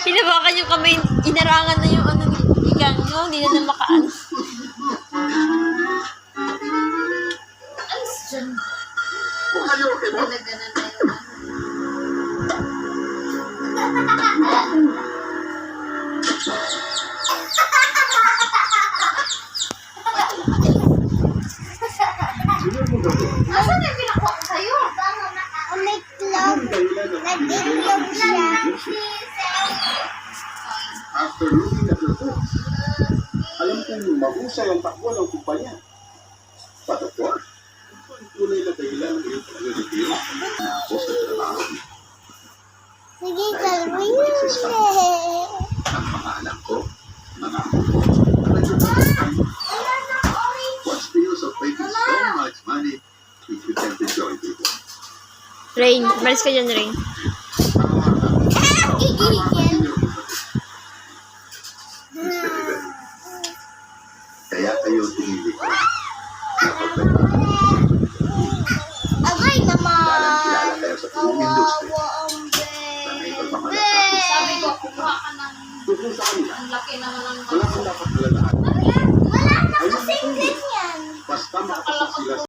Hinabakan yung kamay, inarangan na yung ano ni Ikang, no? Hindi na makaan. Alis dyan. Talaga na tayo. Asan yung pinakuha ko sa'yo? May club. Nag-inyong siya. After looking at your books, alam kong mahusay ang takbo ng kumpanya. But of course, ito ang tunay na dahilan ng iyong pag-retiro ako sa trabaho. Sige, kalawin mo Ang mga anak ko, mga what's the use of making so much money if you can't enjoy people? Rain, malis ka dyan, Rain. Kaya kayo tinili ko. Agay naman. Kilala kayo sa film industry. Kawawa ang Na may bed. pagmamalaki. Sabi ko, kumuha ka ng Tungkol sa kanila, ang laki naman ng wala kang dapat alalahan. Wala na kasing ganyan. Basta makapasok sila